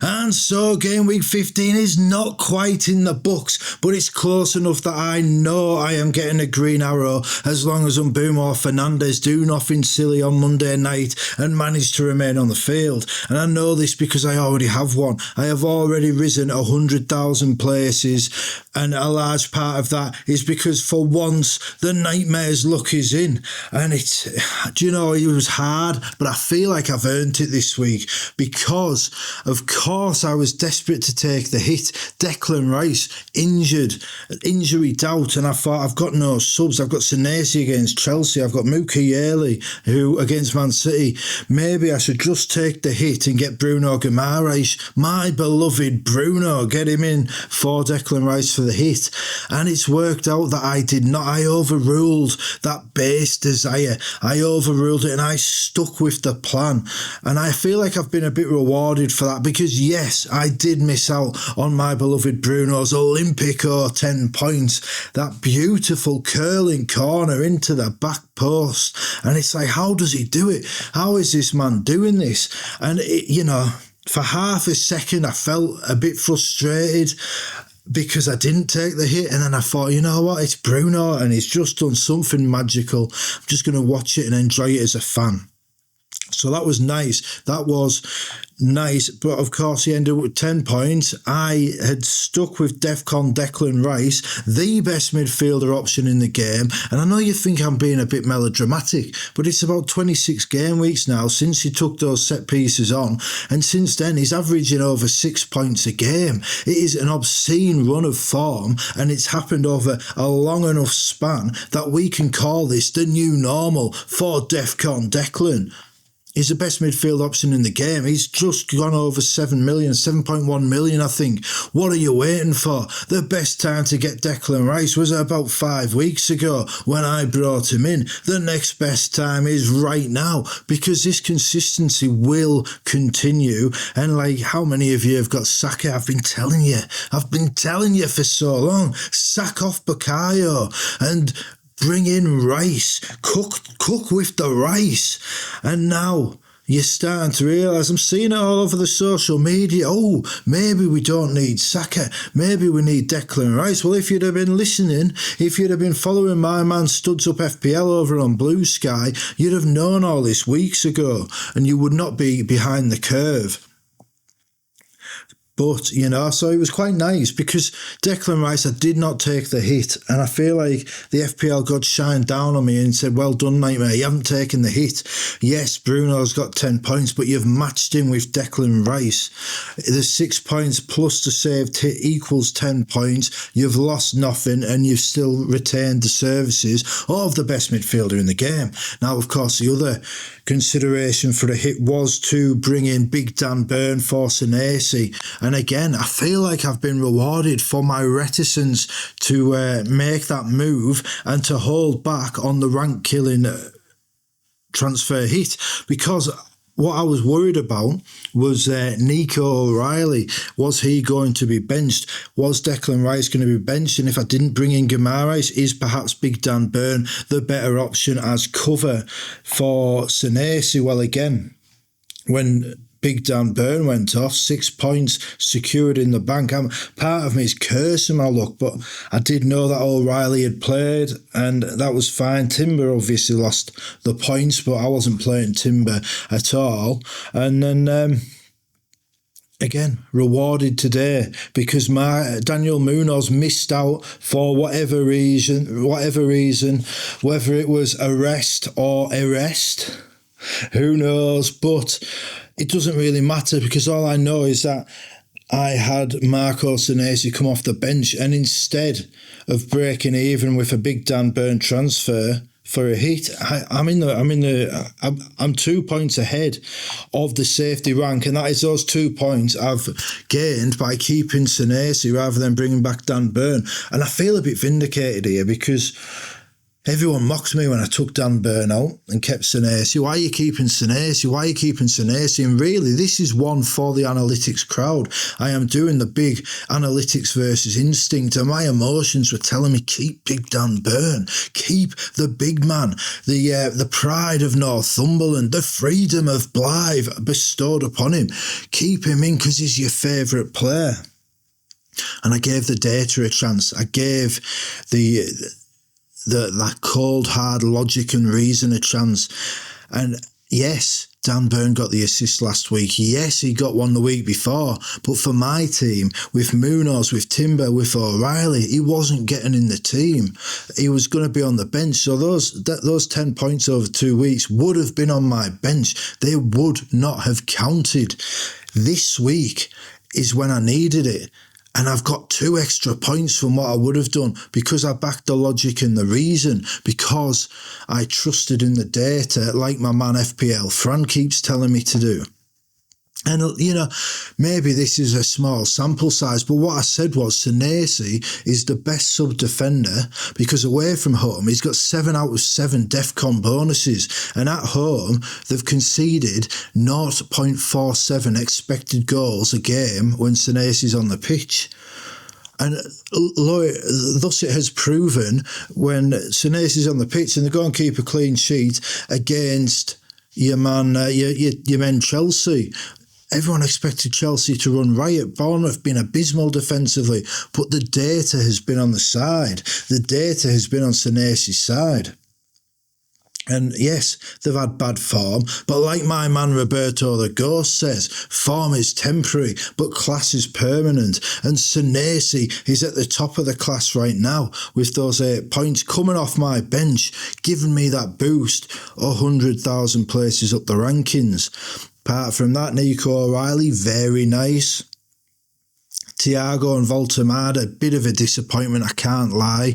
And so game week 15 is not quite in the books, but it's close enough that I know I am getting a green arrow as long as Mbeumo or Fernandes do nothing silly on Monday night and manage to remain on the field. And I know this because I already have one. I have already risen 100,000 places, and a large part of that is because for once the Nightmare's luck is in. And it was hard, but I feel like I've earned it this week because, of course, I was desperate to take the hit. Declan Rice injury doubt, and I thought, I've got no subs. I've got Senesi against Chelsea. I've got Mukiele who against Man City. Maybe I should just take the hit and get Bruno Guimaraes, my beloved Bruno, get him in for Declan Rice for the hit. And it's worked out that I did not. I overruled that base desire. I overruled it and I stuck with the plan. And I feel like I've been a bit rewarded for that because, yes, I did miss out on my beloved Bruno's Olympico 10 points. That beautiful curling corner into the back post. And it's like, how does he do it? How is this man doing this? And, for half a second, I felt a bit frustrated because I didn't take the hit, and then I thought, you know what, it's Bruno and he's just done something magical. I'm just going to watch it and enjoy it as a fan. So that was nice. That was nice. But of course, he ended up with 10 points. I had stuck with DEFCON Declan Rice, the best midfielder option in the game. And I know you think I'm being a bit melodramatic, but it's about 26 game weeks now since he took those set pieces on. And since then, he's averaging over 6 points a game. It is an obscene run of form, and it's happened over a long enough span that we can call this the new normal for DEFCON Declan. He's the best midfield option in the game. He's just gone over 7 million, 7.1 million, I think. What are you waiting for? The best time to get Declan Rice was about 5 weeks ago when I brought him in. The next best time is right now because this consistency will continue. And how many of you have got Saka? I've been telling you for so long. Sack off Bukayo and bring in Rice. Cook with the rice. And now you're starting to realise, I'm seeing it all over the social media, oh, maybe we don't need Saka, maybe we need Declan Rice. Well, if you'd have been listening, if you'd have been following my man Studs Up FPL over on Blue Sky, you'd have known all this weeks ago and you would not be behind the curve. But, so it was quite nice because Declan Rice, I did not take the hit. And I feel like the FPL Gods shined down on me and said, well done, Nightmare. You haven't taken the hit. Yes, Bruno's got 10 points, but you've matched him with Declan Rice. The 6 points plus the saved hit equals 10 points. You've lost nothing and you've still retained the services of the best midfielder in the game. Now, of course, the other consideration for the hit was to bring in Big Dan Burn for Senesi. And again, I feel like I've been rewarded for my reticence to make that move and to hold back on the rank-killing transfer hit, because what I was worried about was Nico O'Reilly. Was he going to be benched? Was Declan Rice going to be benched? And if I didn't bring in Guimaraes, is perhaps Big Dan Burn the better option as cover for Senesi? Well, again, when Big Dan Burn went off, 6 points secured in the bank. Part of me is cursing my luck, but I did know that O'Reilly had played, and that was fine. Timber obviously lost the points, but I wasn't playing Timber at all. And then again, rewarded today because Daniel Munoz missed out for whatever reason, whether it was arrest or arrest, who knows, but it doesn't really matter because all I know is that I had Marco Senesi come off the bench, and instead of breaking even with a Big Dan Burn transfer for a hit, I'm 2 points ahead of the safety rank, and that is those 2 points I've gained by keeping Senesi rather than bringing back Dan Burn. And I feel a bit vindicated here because Everyone mocked me when I took Dan Burn out and kept Senesi. Why are you keeping Senesi? Why are you keeping Senesi? And really, this is one for the analytics crowd. I am doing the big analytics versus instinct, and my emotions were telling me, keep big Dan Burn. Keep the big man, the pride of Northumberland, the freedom of Blythe bestowed upon him. Keep him in because he's your favourite player. And I gave the data a chance. I gave that cold, hard logic and reason a chance. And yes, Dan Burn got the assist last week. Yes, he got one the week before. But for my team, with Munoz, with Timber, with O'Reilly, he wasn't getting in the team. He was going to be on the bench. So those 10 points over 2 weeks would have been on my bench. They would not have counted. This week is when I needed it. And I've got 2 extra points from what I would have done because I backed the logic and the reason, because I trusted in the data like my man FPL Fran keeps telling me to do. And, maybe this is a small sample size, but what I said was Senesi is the best sub-defender because away from home, he's got 7 out of 7 DEFCON bonuses. And at home, they've conceded 0.47 expected goals a game when Senesi's on the pitch. And thus it has proven when Senesi's on the pitch and they go and keep a clean sheet against your men Chelsea. Everyone expected Chelsea to run riot. Bournemouth been abysmal defensively, but the data has been on the side. The data has been on Senesi's side. And yes, they've had bad form, but like my man Roberto the Ghost says, form is temporary, but class is permanent. And Senesi is at the top of the class right now with those 8 points coming off my bench, giving me that boost 100,000 places up the rankings. Apart from that, Nico O'Reilly, very nice. Thiago and Voltemada, a bit of a disappointment, I can't lie.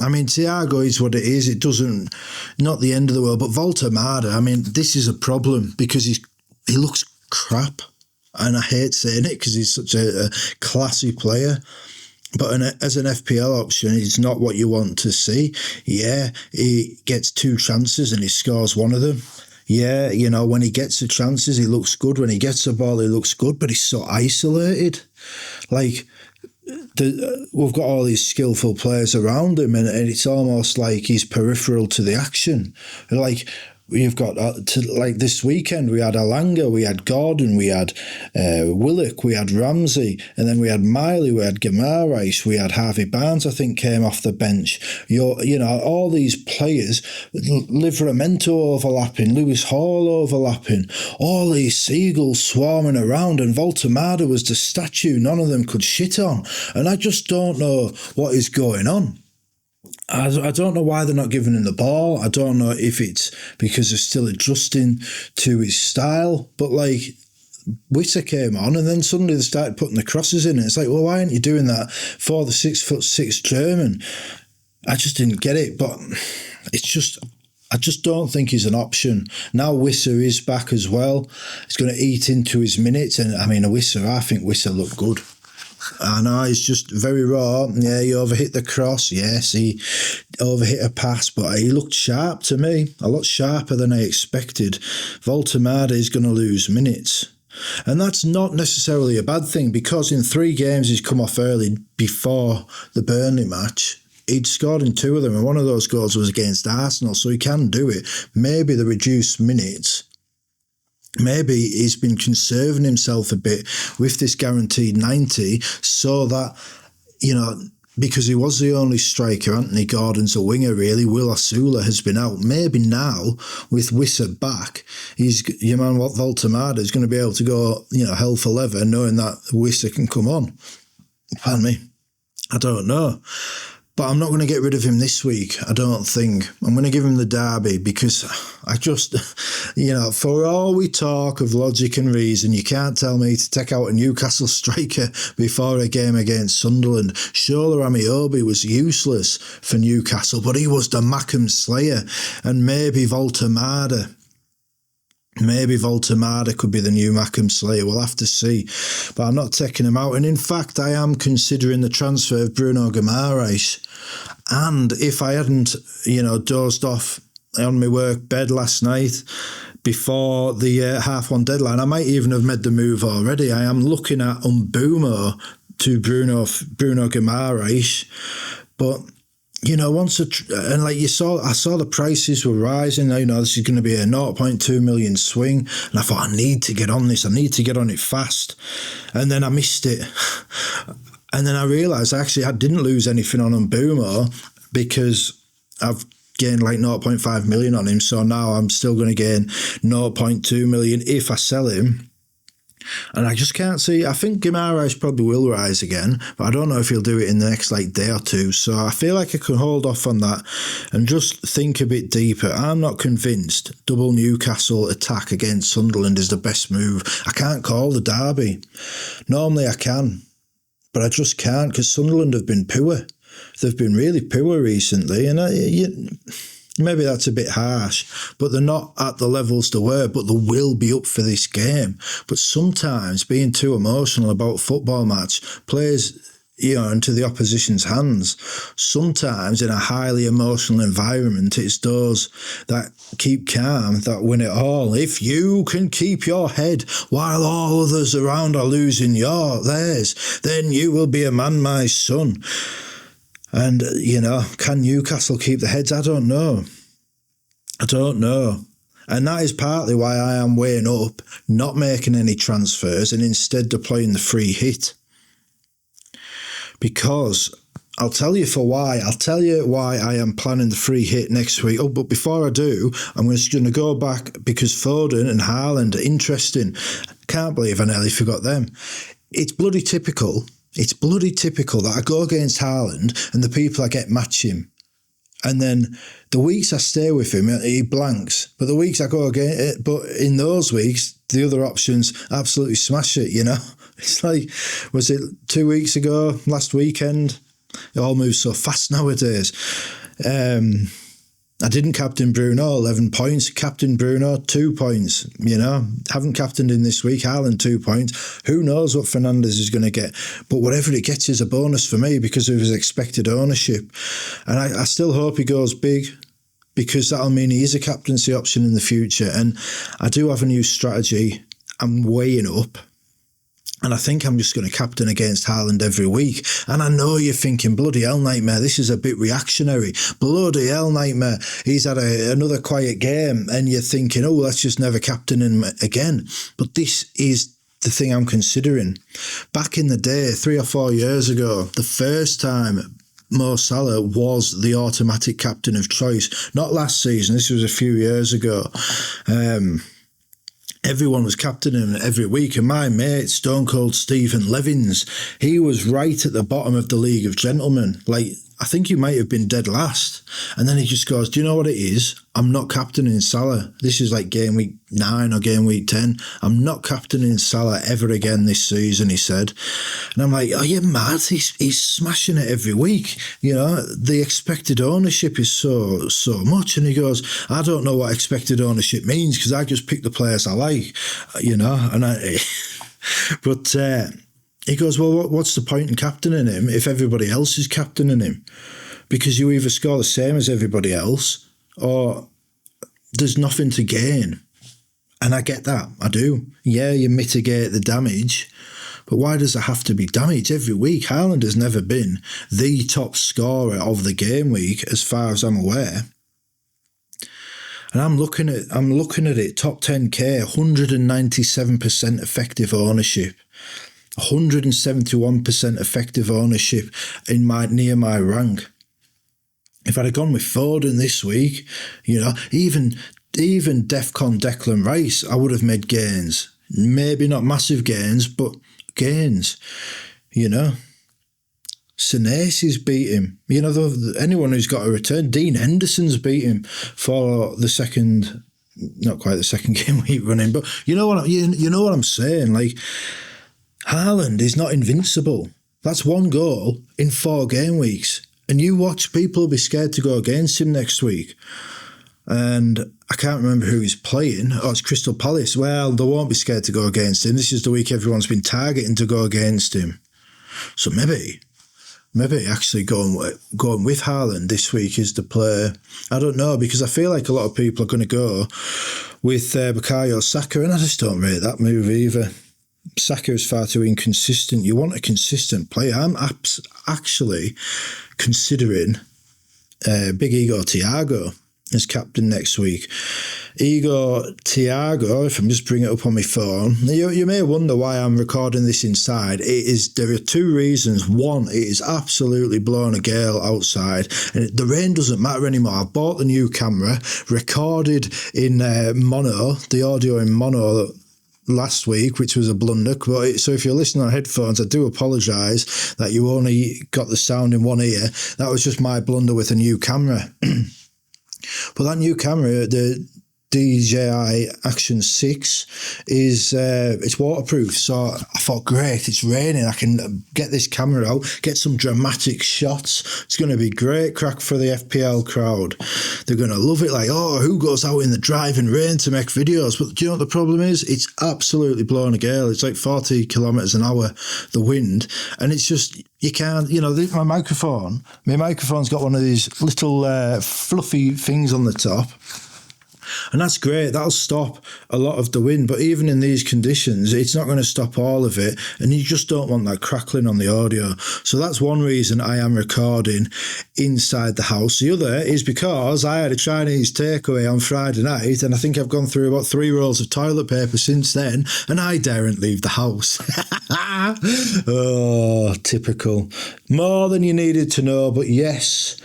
I mean, Thiago is what it is. It doesn't, not the end of the world. But Voltemada, I mean, this is a problem because he looks crap. And I hate saying it because he's such a classy player. But as an FPL option, it's not what you want to see. Yeah, he gets 2 chances and he scores one of them. Yeah, when he gets the chances, he looks good. When he gets the ball, he looks good, but he's so isolated. Like, we've got all these skillful players around him, and it's almost like he's peripheral to the action. Like, you've got, like this weekend, we had Alanga, we had Gordon, we had Willock, we had Ramsey, and then we had Miley, we had Guimaraes, we had Harvey Barnes, I think, came off the bench. All these players, Livramento overlapping, Lewis Hall overlapping, all these seagulls swarming around, and Voltemada was the statue none of them could shit on. And I just don't know what is going on. I don't know why they're not giving him the ball. I don't know if it's because they're still adjusting to his style. But, like, Witter came on and then suddenly they started putting the crosses in. And it's like, well, why aren't you doing that for the 6'6" German? I just didn't get it. But it's just, I just don't think he's an option. Now Witter is back as well. He's going to eat into his minutes. And, I mean, I think Witter looked good. I know he's just very raw. Yeah, he overhit the cross. Yes, he overhit a pass, but he looked sharp to me. A lot sharper than I expected. Voltemada is going to lose minutes. And that's not necessarily a bad thing because in 3 games he's come off early before the Burnley match. He'd scored in 2 of them and one of those goals was against Arsenal, so he can do it. Maybe the reduced minutes. Maybe he's been conserving himself a bit with this guaranteed 90 so that, because he was the only striker, Anthony Gordon's a winger really, Will Osula has been out. Maybe now, with Witter back, your man Voltemada is going to be able to go, hell for leather knowing that Witter can come on. Pardon me. I don't know. But I'm not going to get rid of him this week, I don't think. I'm going to give him the derby because I just, for all we talk of logic and reason, you can't tell me to take out a Newcastle striker before a game against Sunderland. Shola Amiobi was useless for Newcastle, but he was the Mackham slayer. And maybe Voltemada. Maybe Voltemada could be the new Mackham Slater. We'll have to see. But I'm not taking him out. And in fact, I am considering the transfer of Bruno Guimaraes. And if I hadn't, dozed off on my work bed last night before the 1:30 deadline, I might even have made the move already. I am looking at Mbeumo to Bruno Guimaraes. But and like I saw the prices were rising. This is going to be a 0.2 million swing, and I thought I need to get on this. I need to get on it fast, and then I missed it, and then I realised I didn't lose anything on Mbeumo because I've gained like 0.5 million on him. So now I'm still going to gain 0.2 million if I sell him. And I just can't see. I think Guimaraes probably will rise again, but I don't know if he'll do it in the next day or two. So I feel like I can hold off on that and just think a bit deeper. I'm not convinced double Newcastle attack against Sunderland is the best move. I can't call the derby. Normally I can, but I just can't because Sunderland have been poor. They've been really poor recently, and maybe that's a bit harsh, but they're not at the levels they were, but they will be up for this game. But sometimes being too emotional about a football match plays, into the opposition's hands. Sometimes in a highly emotional environment, it's those that keep calm that win it all. If you can keep your head while all others around are losing theirs, then you will be a man, my son. And, can Newcastle keep the heads? I don't know. And that is partly why I am weighing up not making any transfers and instead deploying the free hit. Because I'll tell you why. I'll tell you why I am planning the free hit next week. Oh, but before I do, I'm just going to go back because Foden and Haaland are interesting. Can't believe I nearly forgot them. It's bloody typical. It's bloody typical that I go against Haaland and the people I get match him. And then the weeks I stay with him, he blanks. But the weeks I go against, but in those weeks, the other options absolutely smash it, It's like, was it 2 weeks ago, last weekend? It all moves so fast nowadays. I didn't captain Bruno, 11 points. Captain Bruno, 2 points. Haven't captained him this week. Haaland, 2 points. Who knows what Fernandes is going to get? But whatever he gets is a bonus for me because of his expected ownership. And I still hope he goes big because that'll mean he is a captaincy option in the future. And I do have a new strategy I'm weighing up. And I think I'm just going to captain against Haaland every week. And I know you're thinking, bloody hell, Nightmare, this is a bit reactionary. Bloody hell, Nightmare, he's had another quiet game. And you're thinking, oh, let's just never captain him again. But this is the thing I'm considering. Back in the day, 3 or 4 years ago, the first time Mo Salah was the automatic captain of choice, not last season, this was a few years ago. Everyone was captaining him every week, and my mate, Stone Cold Stephen Levins, he was right at the bottom of the League of Gentlemen. I think he might have been dead last. And then he just goes, do you know what it is? I'm not captaining Salah. This is like game week 9 or game week 10. I'm not captaining Salah ever again this season, he said. And I'm like, oh, you're mad. He's smashing it every week. The expected ownership is so much. And he goes, I don't know what expected ownership means because I just pick the players I like, but he goes, well, what's the point in captaining him if everybody else is captaining him? Because you either score the same as everybody else or there's nothing to gain. And I get that. I do. Yeah, you mitigate the damage. But why does there have to be damage every week? Haaland has never been the top scorer of the game week as far as I'm aware. And I'm looking at it, top 10K, 197% effective ownership. 171% effective ownership near my rank. If I'd have gone with Foden this week, even Defcon Declan Rice, I would have made gains. Maybe not massive gains, but gains. Senesi's beat him. Anyone who's got a return, Dean Henderson's beat him for the second, not quite the second game week running, but you know what I'm saying. Haaland is not invincible. That's 1 goal in 4 game weeks. And you watch people be scared to go against him next week. and I can't remember who he's playing. Oh, it's Crystal Palace. Well, they won't be scared to go against him. This is the week everyone's been targeting to go against him. So maybe actually going with Haaland this week is the play. I don't know, because I feel like a lot of people are going to go with Bukayo Saka, and I just don't rate that move either. Saka is far too inconsistent. You want a consistent player. I'm actually considering Big Ego Thiago as captain next week. Ego Thiago, if I'm just bringing it up on my phone, you may wonder why I'm recording this inside. There are two reasons. One, it is absolutely blowing a gale outside, and the rain doesn't matter anymore. I bought the new camera, recorded in mono, the audio in mono last week, which was a blunder. So if you're listening on headphones, I do apologise that you only got the sound in one ear. That was just my blunder with a new camera. But that new camera, the DJI Action 6, is it's waterproof. So I thought, great, it's raining. I can get this camera out, get some dramatic shots. It's going to be great crack for the FPL crowd. They're going to love it. Like, oh, who goes out in the driving rain to make videos? But do you know what the problem is? It's absolutely blowing a gale. It's like 40 kilometres an hour, the wind. And it's just, you can't, my microphone's got one of these little fluffy things on the top. And that's great. That'll stop a lot of the wind. But even in these conditions, it's not going to stop all of it. And you just don't want that crackling on the audio. So that's one reason I am recording inside the house. The other is because I had a Chinese takeaway on Friday night, and I think I've gone through about 3 rolls of toilet paper since then, and I daren't leave the house. Oh, typical. More than you needed to know, but yes,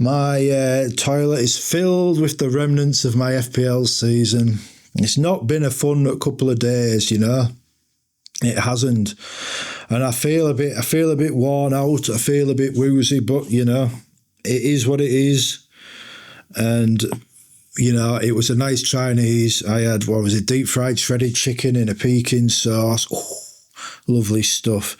my toilet is filled with the remnants of my FPL season. It's not been a fun couple of days, It hasn't, and I feel a bit worn out. I feel a bit woozy, but it is what it is. And it was a nice Chinese. I had deep fried shredded chicken in a Peking sauce. Oh, lovely stuff.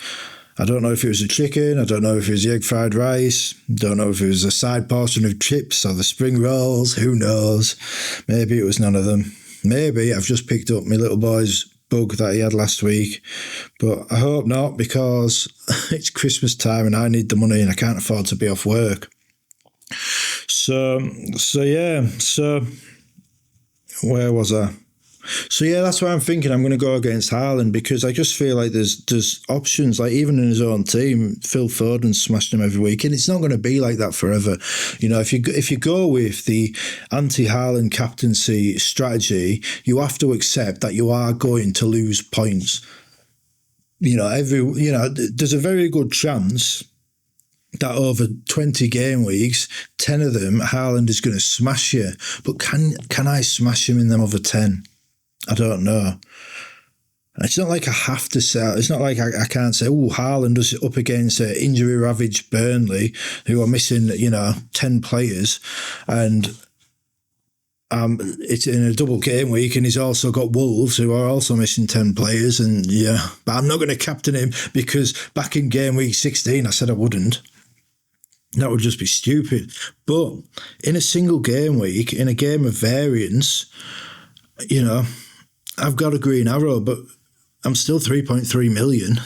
I don't know if it was the chicken, I don't know if it was the egg fried rice, don't know if it was a side portion of chips or the spring rolls, who knows. Maybe it was none of them. Maybe I've just picked up my little boy's bug that he had last week, but I hope not, because it's Christmas time and I need the money and I can't afford to be off work. So where was I? So yeah, that's why I'm thinking I'm going to go against Haaland, because I just feel like there's options. Like even in his own team, Phil Foden smashed him every week, and it's not going to be like that forever. If you go with the anti-Haaland captaincy strategy, you have to accept that you are going to lose points. There's a very good chance that over 20 game weeks, 10 of them, Haaland is going to smash you. But can I smash him in them over 10? I don't know. It's not like I have to say. It's not like I can't say, oh, Haaland is up against injury-ravaged Burnley, who are missing, 10 players, and it's in a double game week, and he's also got Wolves, who are also missing 10 players, and but I'm not going to captain him, because back in game week 16, I said I wouldn't. That would just be stupid. But in a single game week, in a game of variance, I've got a green arrow, but I'm still 3.3 million,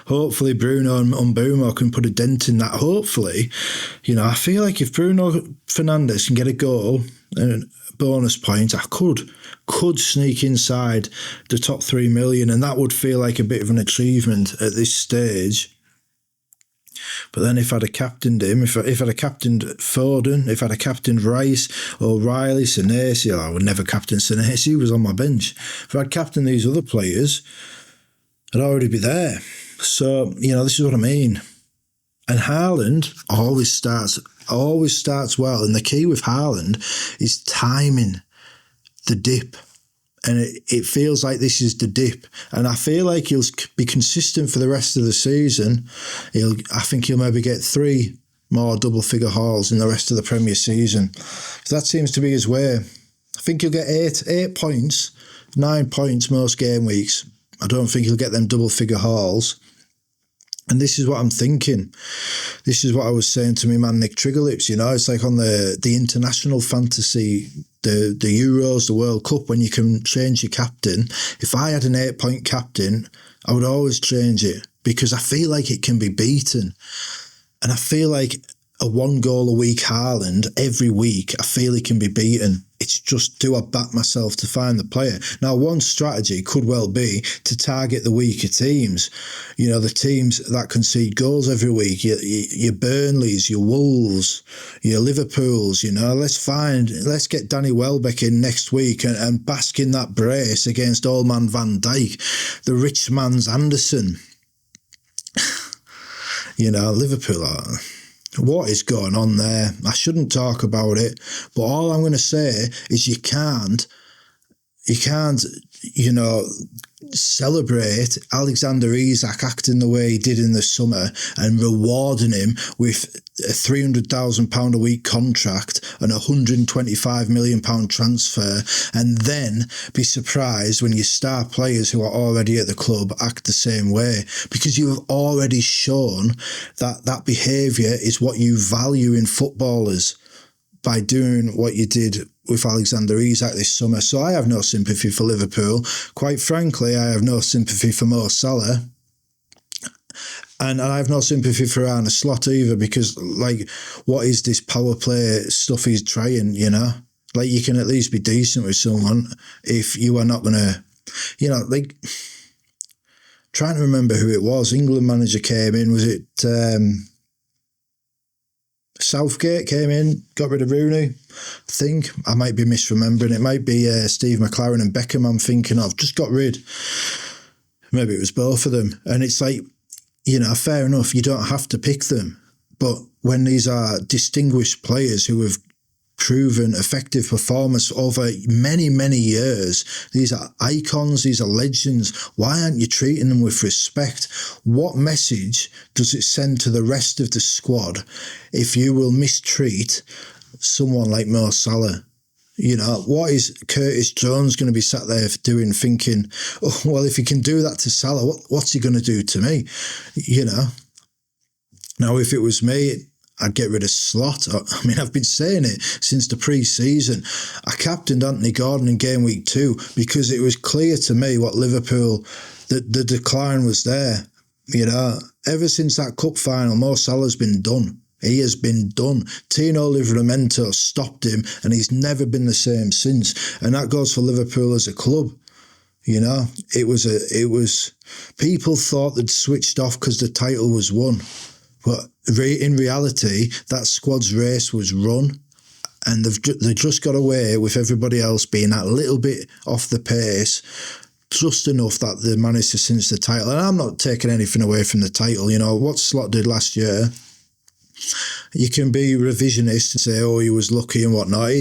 Hopefully Bruno and Mbeumo can put a dent in that. Hopefully, I feel like if Bruno Fernandes can get a goal and a bonus point, I could sneak inside the top 3 million, and that would feel like a bit of an achievement at this stage. But then if I'd have captained him, if I'd have captained Foden, if I'd have captained Rice or Riley, Senesi, I would never captain Senesi, he was on my bench. If I'd captained these other players, I'd already be there. So, this is what I mean. And Haaland always starts well. And the key with Haaland is timing the dip. And it feels like this is the dip. And I feel like he'll be consistent for the rest of the season. I think he'll maybe get 3 more double-figure hauls in the rest of the Premier season. So that seems to be his way. I think he'll get 8 points, 9 points most game weeks. I don't think he'll get them double-figure hauls. And this is what I'm thinking. This is what I was saying to me man Nick Triggerlips, it's like on the international fantasy, the Euros, the World Cup, when you can change your captain. If I had an 8-point captain, I would always change it because I feel like it can be beaten. And I feel like a 1 goal a week Haaland every week, I feel he can be beaten. It's just, do I back myself to find the player? Now, one strategy could well be to target the weaker teams. The teams that concede goals every week, your Burnleys, your Wolves, your Liverpools, let's get Danny Welbeck in next week and bask in that brace against old man Van Dijk, the rich man's Anderson. Liverpool are... What is going on there? I shouldn't talk about it, but all I'm going to say is you can't, celebrate Alexander Isak acting the way he did in the summer and rewarding him with a £300,000 a week contract and a £125 million transfer, and then be surprised when your star players who are already at the club act the same way, because you have already shown that behaviour is what you value in footballers by doing what you did with Alexander Isak this summer. So I have no sympathy for Liverpool. Quite frankly, I have no sympathy for Mo Salah. And I have no sympathy for Arne Slot either, because, what is this power play stuff he's trying, You can at least be decent with someone if you are not going to, trying to remember who it was. England manager came in, was it... Southgate came in, got rid of Rooney. I think I might be misremembering. It might be Steve McLaren and Beckham I'm thinking of. Just got rid. Maybe it was both of them. And it's like, fair enough, you don't have to pick them. But when these are distinguished players who have proven effective performance over many, many years, these are icons, these are legends, why aren't you treating them with respect? What message does it send to the rest of the squad if you will mistreat someone like Mo Salah? What is Curtis Jones going to be sat there doing, thinking, oh, well, if he can do that to Salah, what's he going to do to me? Now, if it was me, I'd get rid of Slot. I mean, I've been saying it since the pre-season. I captained Anthony Gordon in game week 2 because it was clear to me what Liverpool, the decline was there. Ever since that cup final, Mo Salah's been done. He has been done. Tino Livramento stopped him, and he's never been the same since. And that goes for Liverpool as a club. It was people thought they'd switched off because the title was won. But in reality, that squad's race was run, and they just got away with everybody else being that little bit off the pace, just enough that they managed to cinch the title. And I'm not taking anything away from the title. What Slot did last year, you can be revisionist and say, oh, he was lucky and whatnot.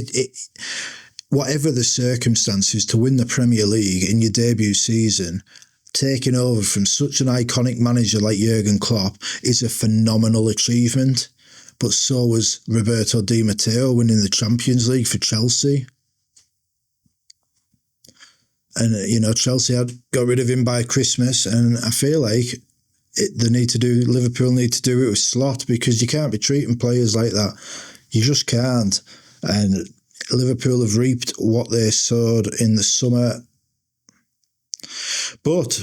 Whatever the circumstances, to win the Premier League in your debut season, taking over from such an iconic manager like Jurgen Klopp is a phenomenal achievement. But so was Roberto Di Matteo winning the Champions League for Chelsea. And, Chelsea had got rid of him by Christmas, and I feel like Liverpool need to do it with Slot, because you can't be treating players like that. You just can't. And Liverpool have reaped what they sowed in the summer. But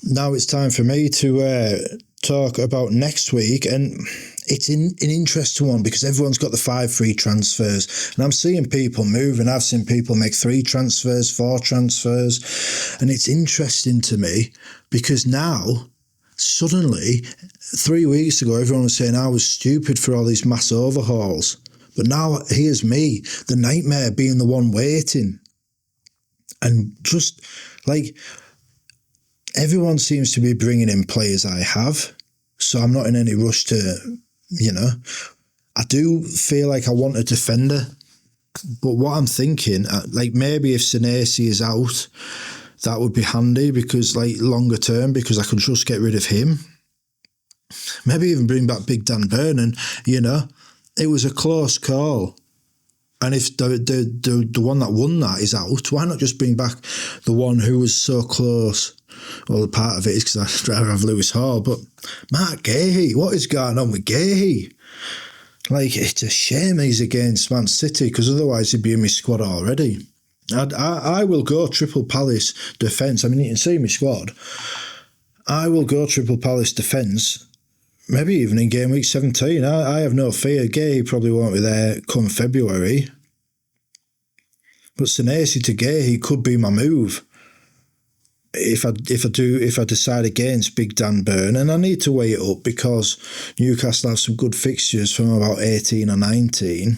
now it's time for me to talk about next week, and it's an interesting one because everyone's got the 5 free transfers, and I'm seeing people move, and I've seen people make 3 transfers, 4 transfers, and it's interesting to me because now suddenly 3 weeks ago everyone was saying I was stupid for all these mass overhauls, but now here's me, the nightmare, being the one waiting. And just everyone seems to be bringing in players I have, so I'm not in any rush to, I do feel like I want a defender, but what I'm thinking, maybe if Senesi is out, that would be handy, because longer term, because I could just get rid of him. Maybe even bring back Big Dan Burn, and, it was a close call. And if the one that won that is out, why not just bring back the one who was so close? Well, part of it is because I'd rather have Lewis Hall, but Mark Gahey, what is going on with Gahey? Like, it's a shame he's against Man City, because otherwise he'd be in my squad already. I will go triple Palace defence. I mean, you can see my squad. I will go triple Palace defence, maybe even in game week 17. I have no fear. Gahey probably won't be there come February. But Senesi to Gahey could be my move. If I decide against Big Dan Burn, and I need to weigh it up because Newcastle have some good fixtures from about 18 or 19.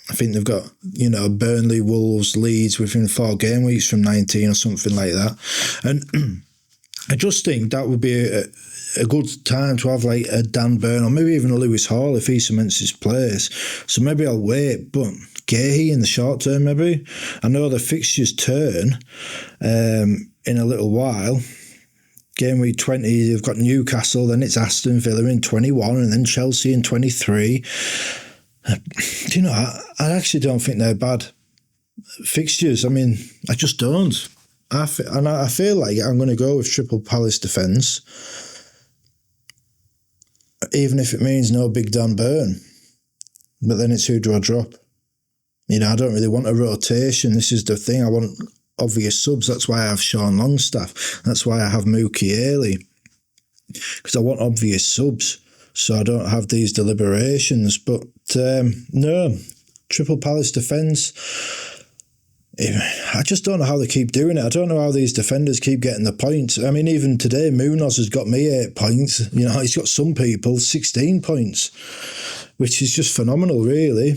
I think they've got, Burnley, Wolves, Leeds within 4 game weeks from 19 or something like that. And I just think that would be a good time to have like a Dan Burn or maybe even a Lewis Hall if he cements his place. So maybe I'll wait, but Gahey in the short term maybe. I know the fixtures turn in a little while. Game week 20, you've got Newcastle, then it's Aston Villa in 21 and then Chelsea in 23. I actually don't think they're bad fixtures. I mean, I just don't. I feel like I'm going to go with triple Palace defence, even if it means no Big Dan Burn. But then it's who do I drop? I don't really want a rotation. This is the thing. I want obvious subs. That's why I have Sean Longstaff. That's why I have Mookie Early. Because I want obvious subs. So I don't have these deliberations. But no, triple Palace defence. I just don't know how they keep doing it. I don't know how these defenders keep getting the points. I mean, even today, Munoz has got me 8 points. He's got some people 16 points, which is just phenomenal, really.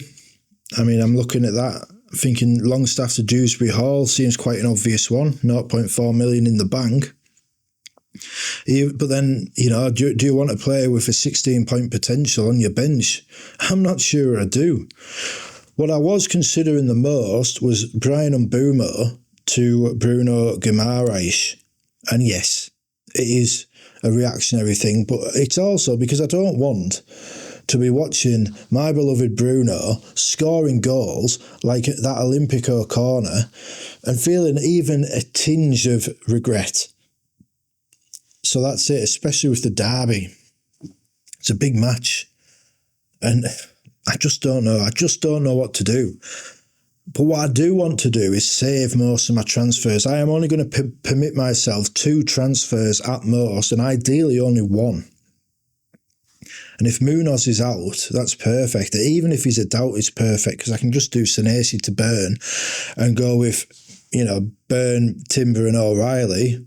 I mean, I'm looking at that, thinking Longstaff to Dewsbury Hall seems quite an obvious one, 0.4 million in the bank. But then, do you want to play with a 16-point potential on your bench? I'm not sure I do. What I was considering the most was Brian Mbeumo to Bruno Guimaraes. And yes, it is a reactionary thing, but it's also because I don't want to be watching my beloved Bruno scoring goals like that Olympico corner and feeling even a tinge of regret. So that's it, especially with the derby. It's a big match. And I just don't know. I just don't know what to do. But what I do want to do is save most of my transfers. I am only going to permit myself 2 transfers at most, and ideally only 1. And if Munoz is out, that's perfect. Even if he's a doubt, it's perfect because I can just do Senesi to Burn and go with, Burn, Timber and O'Reilly.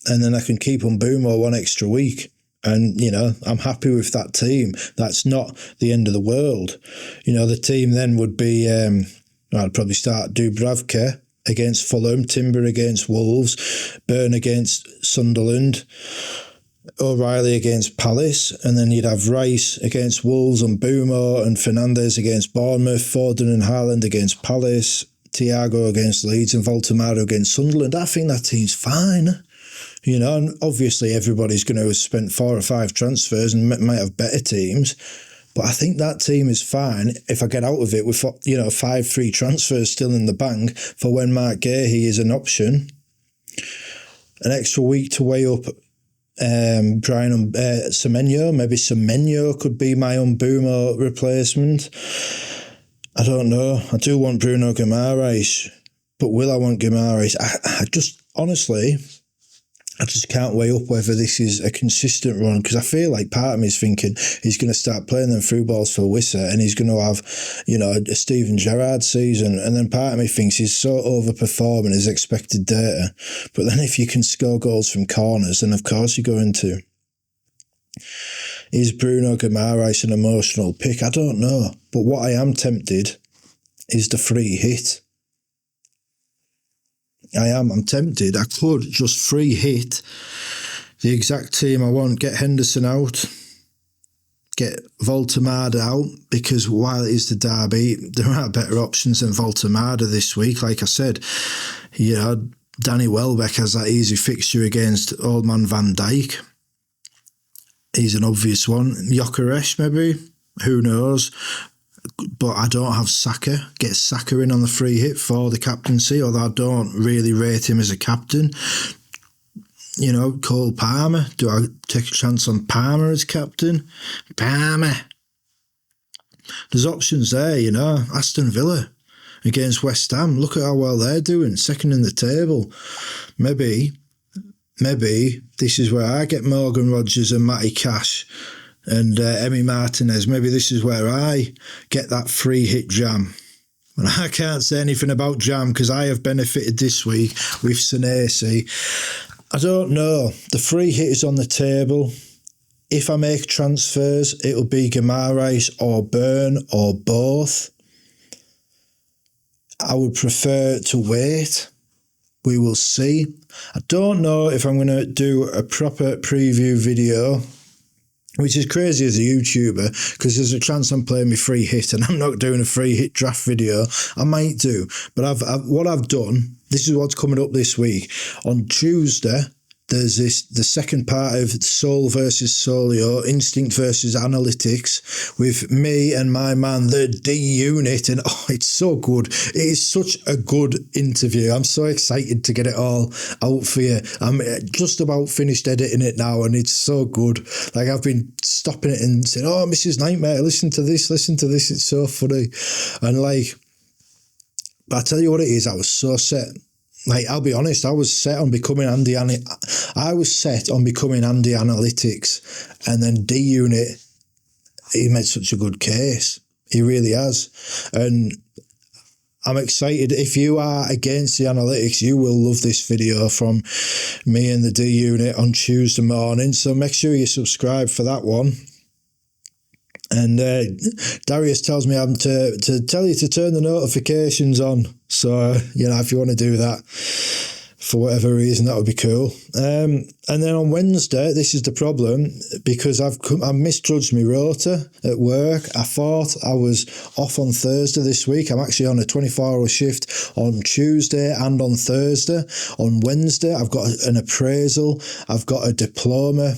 And then I can keep on Mbeumo 1 extra week. And, I'm happy with that team. That's not the end of the world. The team then would be, I'd probably start Dubravka against Fulham, Timber against Wolves, Burn against Sunderland, O'Reilly against Palace, and then you'd have Rice against Wolves and Mbeumo and Fernandes against Bournemouth, Foden and Haaland against Palace, Thiago against Leeds and Voltemaro against Sunderland. I think that team's fine. And obviously everybody's going to have spent 4 or 5 transfers and might have better teams. But I think that team is fine if I get out of it with, 5 free transfers still in the bank for when Mark Gahey is an option. An extra week to weigh up Brian Semenyo. Maybe Semenyo could be my Mbeumo replacement. I don't know. I do want Bruno Guimaraes, but will I want Guimaraes? I just, honestly, I just can't weigh up whether this is a consistent run because I feel like part of me is thinking he's going to start playing them through balls for Wissa and he's going to have, a Steven Gerrard season. And then part of me thinks he's so overperforming his expected data. But then if you can score goals from corners, then of course you're going to. Is Bruno Guimaraes an emotional pick? I don't know. But what I am tempted is the free hit. I'm tempted. I could just free hit the exact team I want. Get Henderson out. Get Voltemada out. Because while it is the derby, there are better options than Voltemada this week. Like I said, Danny Welbeck has that easy fixture against Old Man Van Dijk. He's an obvious one. Gyökeres maybe. Who knows? but I don't have Saka. Get Saka in on the free hit for the captaincy, although I don't really rate him as a captain. You know, Cole Palmer. Do I take a chance on Palmer as captain? Palmer. There's options there, you know. Aston Villa against West Ham. Look at how well they're doing. Second in the table. Maybe this is where I get Morgan Rogers and Matty Cash and Emi Martinez. Maybe this is where I get that free hit jam. And I can't say anything about jam because I have benefited this week with Senesi. I don't know. The free hit is on the table. If I make transfers, it'll be Guimaraes or Burn or both. I would prefer to wait. We will see. I don't know if I'm going to do a proper preview video, which is crazy as a YouTuber, because there's a chance I'm playing my free hit and I'm not doing a free hit draft video. I might do. But what I've done, this is what's coming up this week. On Tuesday, there's the second part of Soul versus Solio, Instinct versus Analytics, with me and my man, the D Unit, and it's so good. It is such a good interview. I'm so excited to get it all out for you. I'm just about finished editing it now, and it's so good. Like, I've been stopping it and saying, "Oh, Mrs. Nightmare, listen to this. It's so funny," and like, but I tell you what it is. I was so set. Like, I'll be honest, I was set on becoming Andy Analytics, and then D Unit, he made such a good case. He really has. And I'm excited. If you are against the analytics, you will love this video from me and the D Unit on Tuesday morning. So make sure you subscribe for that one. And Darius tells me I'm to tell you to turn the notifications on. So, you know, if you want to do that for whatever reason, that would be cool. And then on Wednesday, this is the problem, because I've misjudged my rota at work. I thought I was off on Thursday this week. I'm actually on a 24-hour shift on Tuesday and on Thursday. On Wednesday, I've got an appraisal. I've got a diploma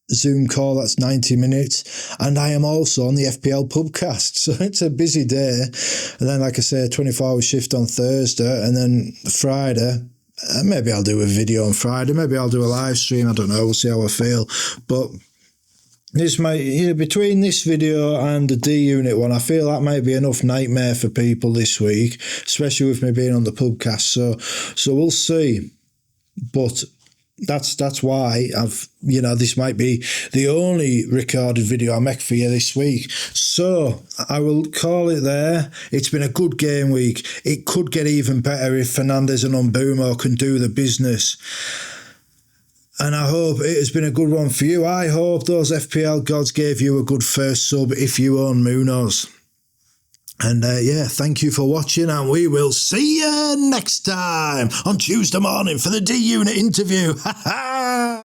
Zoom call, that's 90 minutes, and I am also on the FPL Pubcast, so it's a busy day. And then, like I say, a 24-hour shift on Thursday, and then Friday, maybe I'll do a video on Friday, maybe I'll do a live stream, I don't know, we'll see how I feel. But this might, you know, between this video and the D Unit one, I feel that might be enough nightmare for people this week, especially with me being on the Pubcast, so we'll see. But that's why this might be the only recorded video I make for you this week. So I will call it there. It's been a good game week. It could get even better if Fernandes and Mbeumo can do the business. And I hope it has been a good one for you. I hope those FPL gods gave you a good first sub if you own Munoz. And thank you for watching, and we will see you next time on Tuesday morning for the D Unit interview. Ha ha!